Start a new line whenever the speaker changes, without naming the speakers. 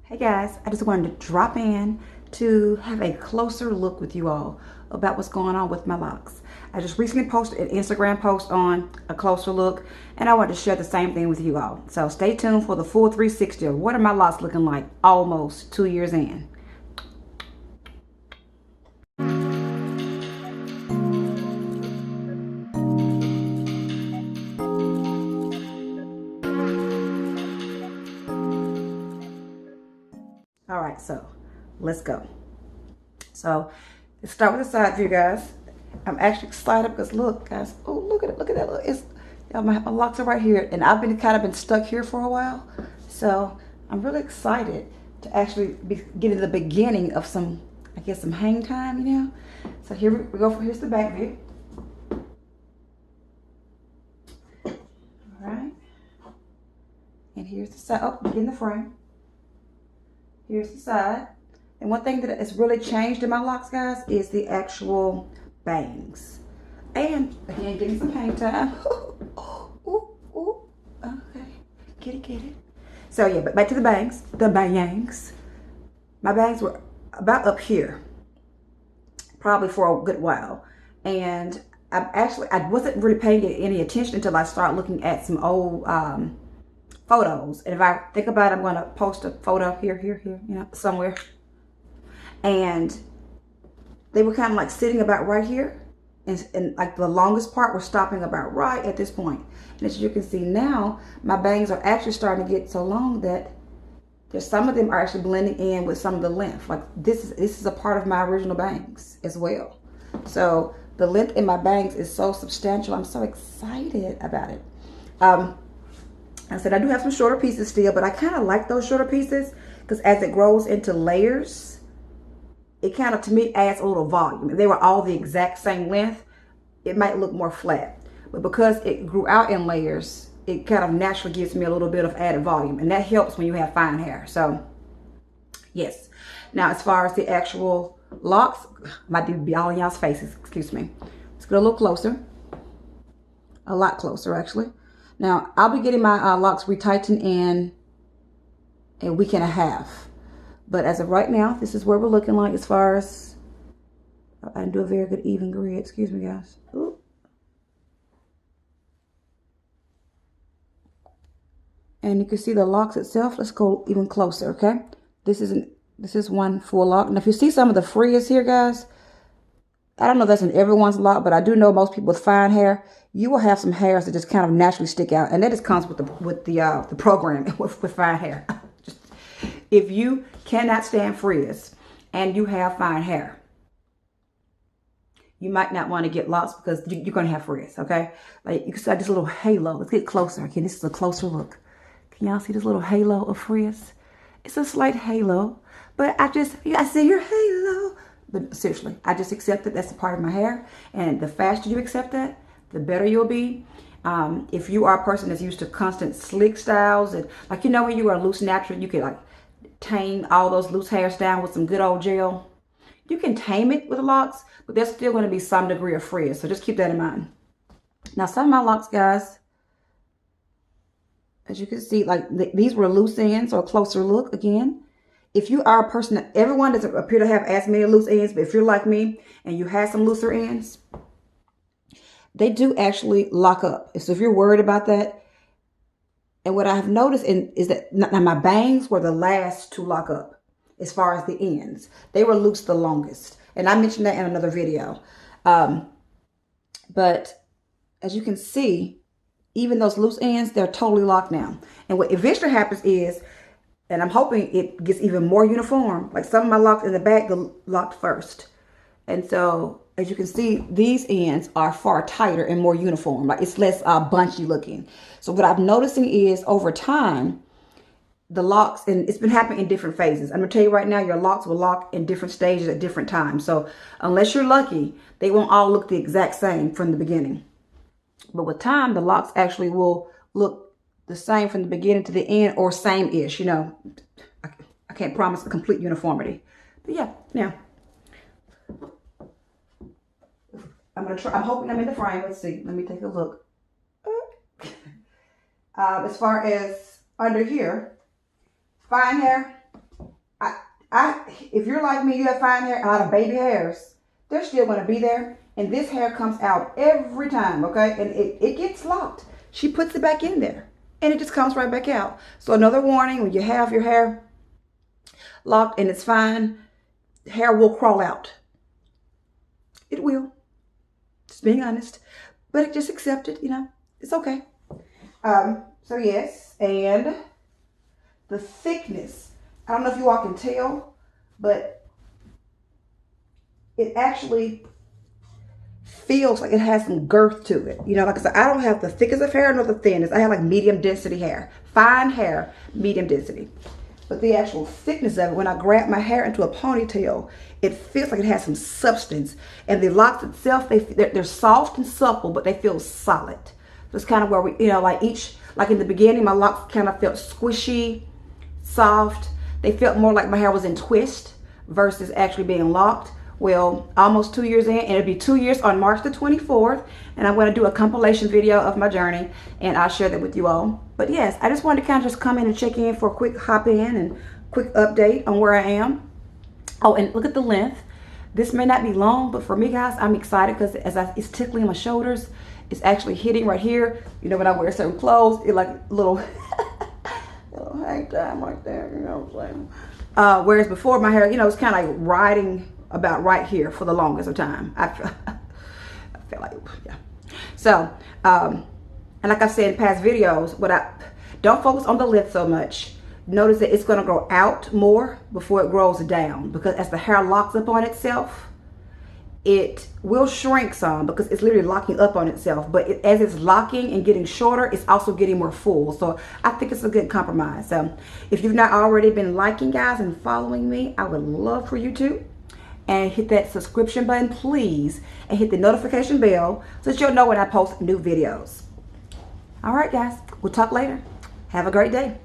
Hey guys, I just wanted to drop in to have a closer look with you all about what's going on with my locks. I just recently posted an Instagram post on a closer look, and I want to share the same thing with you all. So stay tuned for the full 360 of what are my locks looking like almost 2 years in. All right, so let's go. So let's start with the side view, guys. I'm actually excited because look, guys. Oh, look at it. Look at that. Look, it's my locks are right here, and I've been kind of stuck here for a while. So I'm really excited to actually be getting the beginning of some, I guess, some hang time, you know. So here we go. Here's the back view. All right, and here's the side. Oh, in the frame. Here's the side. And one thing that has really changed in my locks, guys, is the actual bangs. And again, getting some hang time. Ooh. Okay, get it. So yeah, but back to the bangs. The bangs. My bangs were about up here, probably for a good while, and I wasn't really paying any attention until I started looking at some old photos. And if I think about it, I'm going to post a photo here, you know, somewhere. And they were kind of like sitting about right here, and like the longest part was stopping about right at this point. And as you can see now, my bangs are actually starting to get so long that there's some of them are actually blending in with some of the length. Like this is a part of my original bangs as well. So the length in my bangs is so substantial. I'm so excited about it. I said I do have some shorter pieces still, but I kind of like those shorter pieces because as it grows into layers, it kind of, to me, adds a little volume. If they were all the exact same length, it might look more flat. But because it grew out in layers, it kind of naturally gives me a little bit of added volume. And that helps when you have fine hair. So, yes. Now, as far as the actual locks, might be all in y'all's faces. Excuse me. Let's get a little closer. A lot closer, actually. Now, I'll be getting my locks retightened in a week and a half. But as of right now, this is where we're looking like as far as, I didn't do a very good even grid. Excuse me, guys. Ooh. And you can see the locks itself. Let's go even closer, okay? This is one full lock. And if you see some of the frizz here, guys, I don't know if that's in everyone's lock, but I do know most people with fine hair, you will have some hairs that just kind of naturally stick out. And that just comes with the program with fine hair. If you cannot stand frizz and you have fine hair, you might not want to get locks because you're going to have frizz, okay? Like you can see this little halo. Let's get closer. Again, this is a closer look. Can y'all see this little halo of frizz? It's a slight halo, but I see your halo. But seriously, I just accept that that's a part of my hair. And the faster you accept that, the better you'll be. If you are a person that's used to constant slick styles, and like, you know, when you are loose natural, you can like tame all those loose hairs down with some good old gel. You can tame it with the locks, but there's still going to be some degree of frizz. So just keep that in mind. Now, some of my locks, guys, as you can see, like these were loose ends, or a closer look again. If you are a person that everyone doesn't appear to have as many loose ends, but if you're like me and you have some looser ends, they do actually lock up. So if you're worried about that, and what I have noticed is that now my bangs were the last to lock up as far as the ends. They were loose the longest. And I mentioned that in another video. But as you can see, even those loose ends, they're totally locked now. And what eventually happens is, and I'm hoping it gets even more uniform, like some of my locks in the back go locked first. And so, as you can see, these ends are far tighter and more uniform. Like it's less bunchy looking. So what I'm noticing is over time, the locks, and it's been happening in different phases. I'm going to tell you right now, your locks will lock in different stages at different times. So unless you're lucky, they won't all look the exact same from the beginning. But with time, the locks actually will look the same from the beginning to the end, or same-ish. You know, I can't promise complete uniformity. But yeah, now I'm hoping I'm in the frame. Let's see. Let me take a look. As far as under here, fine hair, If you're like me, you have fine hair, a lot of baby hairs, they're still going to be there. And this hair comes out every time, okay? And it gets locked. She puts it back in there and it just comes right back out. So another warning, when you have your hair locked and it's fine, hair will crawl out. It will. Just being honest. But just accept it, you know. It's okay. So yes, and the thickness. I don't know if you all can tell, but it actually feels like it has some girth to it. You know, like I said, I don't have the thickest of hair nor the thinnest. I have like medium density hair. Fine hair, medium density. But the actual thickness of it, when I grab my hair into a ponytail, it feels like it has some substance. And the locks itself, they're soft and supple, but they feel solid. So it's kind of where we, you know, like in the beginning, my locks kind of felt squishy, soft. They felt more like my hair was in twist versus actually being locked. Well, almost 2 years in, and it'll be 2 years on March the 24th. And I'm going to do a compilation video of my journey, and I'll share that with you all. But yes, I just wanted to kind of just come in and check in for a quick hop in and quick update on where I am. Oh, and look at the length. This may not be long, but for me, guys, I'm excited because it's tickling my shoulders. It's actually hitting right here. You know, when I wear certain clothes, it like a little, little hang time right there. You know what I'm saying? Whereas before, my hair, you know, it's kind of like riding about right here for the longest of time. I feel like, yeah. So, and like I've said in past videos, don't focus on the length so much. Notice that it's going to grow out more before it grows down, because as the hair locks up on itself, it will shrink some because it's literally locking up on itself. But as it's locking and getting shorter, it's also getting more full. So I think it's a good compromise. So if you've not already been liking, guys, and following me, I would love for you to. And hit that subscription button, please. And hit the notification bell so that you'll know when I post new videos. All right, guys. We'll talk later. Have a great day.